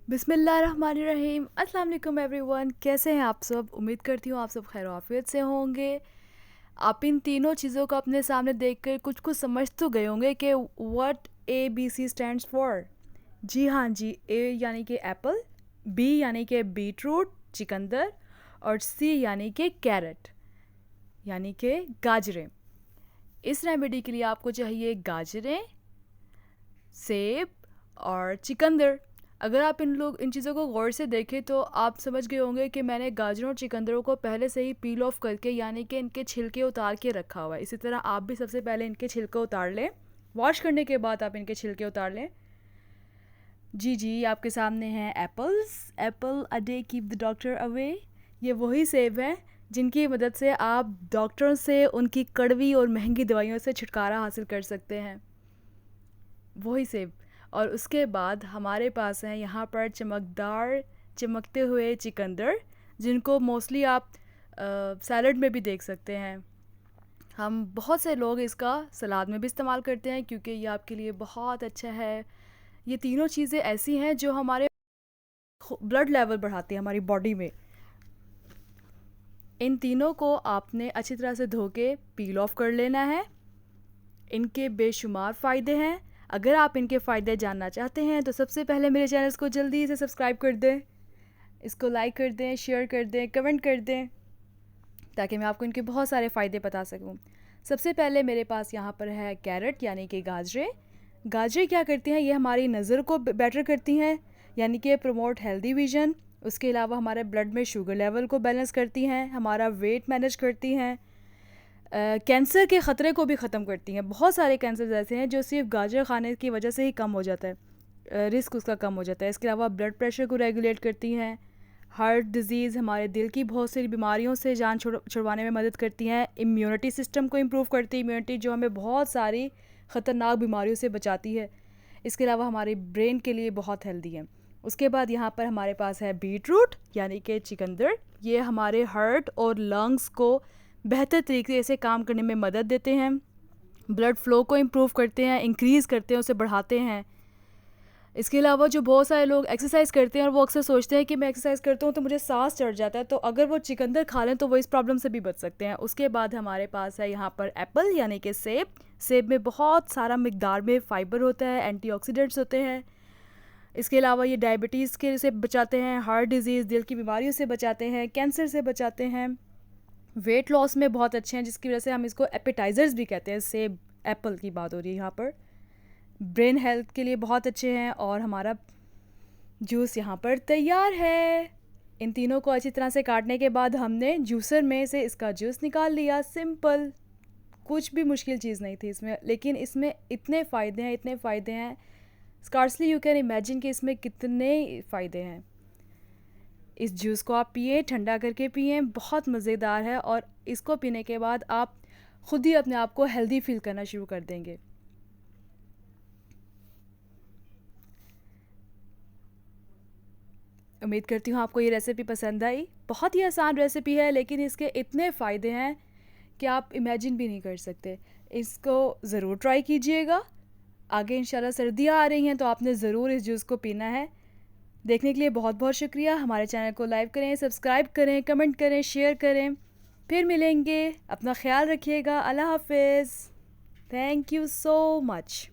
बिस्मिल्लाहिर्रहमानिर्रहीम। अस्सलाम वालेकुम एवरीवन, कैसे हैं आप सब? उम्मीद करती हूँ आप सब खैर आफियत से होंगे। आप इन तीनों चीज़ों को अपने सामने देखकर कुछ कुछ समझ तो गए होंगे कि what A B C stands for. जी हाँ जी, ए यानी कि एप्पल, बी यानी कि बीटरूट चिकंदर, और सी यानी कि कैरेट यानी कि गाजरें। इस रेमेडी के लिए आपको चाहिए गाजरें, सेब और चिकंदर। अगर आप इन चीज़ों को गौर से देखें तो आप समझ गए होंगे कि मैंने गाजरों और चिकंदरों को पहले से ही पील ऑफ करके यानी कि इनके छिलके उतार के रखा हुआ है। इसी तरह आप भी सबसे पहले इनके छिलके उतार लें। वॉश करने के बाद आप इनके छिलके उतार लें। जी जी, आपके सामने हैं apples. Apple a day keep the doctor away. ये वही सेब हैं जिनकी मदद से आप डॉक्टरों से उनकी कड़वी और महंगी दवाइयों से छुटकारा हासिल कर सकते हैं। वही सेब। और उसके बाद हमारे पास हैं यहाँ पर चमकदार चमकते हुए चिकंदर, जिनको मोस्टली आप सैलड में भी देख सकते हैं। हम बहुत से लोग इसका सलाद में भी इस्तेमाल करते हैं क्योंकि ये आपके लिए बहुत अच्छा है। ये तीनों चीज़ें ऐसी हैं जो हमारे ब्लड लेवल बढ़ाती हैं हमारी बॉडी में। इन तीनों को आपने अच्छी तरह से धो के पील ऑफ कर लेना है। इनके बेशुमार फ़ायदे हैं। अगर आप इनके फ़ायदे जानना चाहते हैं तो सबसे पहले मेरे चैनल्स को जल्दी से सब्सक्राइब कर दें, इसको लाइक कर दें, शेयर कर दें, कमेंट कर दें, ताकि मैं आपको इनके बहुत सारे फ़ायदे बता सकूं। सबसे पहले मेरे पास यहाँ पर है कैरेट यानी कि गाजरें। गाजरें क्या करती हैं? ये हमारी नज़र को बेटर करती हैं यानी कि प्रमोट हेल्दी विजन। उसके अलावा हमारे ब्लड में शुगर लेवल को बैलेंस करती हैं, हमारा वेट मैनेज करती हैं, कैंसर के ख़तरे को भी ख़त्म करती हैं। बहुत सारे कैंसर ऐसे हैं जो सिर्फ गाजर खाने की वजह से ही कम हो जाता है, रिस्क उसका कम हो जाता है। इसके अलावा ब्लड प्रेशर को रेगुलेट करती हैं, हार्ट डिजीज़, हमारे दिल की बहुत सारी बीमारियों से जान छुड़वाने में मदद करती हैं, इम्यूनिटी सिस्टम को इम्प्रूव करती है, इम्यूनिटी जो हमें बहुत सारी ख़तरनाक बीमारियों से बचाती है। इसके अलावा हमारे ब्रेन के लिए बहुत हेल्दी है। उसके बाद यहाँ पर हमारे पास है बीटरूट यानी कि चिकंदर। ये हमारे हार्ट और लंग्स को बेहतर तरीके से काम करने में मदद देते हैं, ब्लड फ्लो को इम्प्रूव करते हैं, इंक्रीज़ करते हैं, उसे बढ़ाते हैं। इसके अलावा जो बहुत सारे लोग एक्सरसाइज करते हैं और वो अक्सर सोचते हैं कि मैं एक्सरसाइज करता हूँ तो मुझे सांस चढ़ जाता है, तो अगर वो चिकंदर खा लें तो वो इस प्रॉब्लम से भी बच सकते हैं। उसके बाद हमारे पास है यहाँ पर एप्पल यानी कि सेब। सेब में बहुत सारा मिकदार में फ़ाइबर होता है, एंटीऑक्सीडेंट्स होते हैं। इसके अलावा ये डायबिटीज़ के से बचाते हैं, हार्ट डिजीज़, दिल की बीमारियों से बचाते हैं, कैंसर से बचाते हैं, वेट लॉस में बहुत अच्छे हैं, जिसकी वजह से हम इसको एपेटाइज़र्स भी कहते हैं। सेब एप्पल की बात हो रही है यहाँ पर। ब्रेन हेल्थ के लिए बहुत अच्छे हैं और हमारा जूस यहाँ पर तैयार है। इन तीनों को अच्छी तरह से काटने के बाद हमने जूसर में से इसका जूस निकाल लिया। सिंपल, कुछ भी मुश्किल चीज़ नहीं थी इसमें, लेकिन इसमें इतने फ़ायदे हैं, इतने फ़ायदे हैं, स्कार्सली यू कैन इमेजिन कि इसमें कितने फ़ायदे हैं। इस जूस को आप पिए, ठंडा करके पिए, बहुत मज़ेदार है और इसको पीने के बाद आप ख़ुद ही अपने आप को हेल्दी फील करना शुरू कर देंगे। उम्मीद करती हूँ आपको ये रेसिपी पसंद आई। बहुत ही आसान रेसिपी है लेकिन इसके इतने फ़ायदे हैं कि आप इमेजिन भी नहीं कर सकते। इसको ज़रूर ट्राई कीजिएगा। आगे इंशाल्लाह सर्दियाँ आ रही हैं तो आपने ज़रूर इस जूस को पीना है। देखने के लिए बहुत बहुत शुक्रिया। हमारे चैनल को लाइक करें, सब्सक्राइब करें, कमेंट करें, शेयर करें। फिर मिलेंगे। अपना ख्याल रखिएगा। अल्लाह हाफ़िज़। Thank you so much.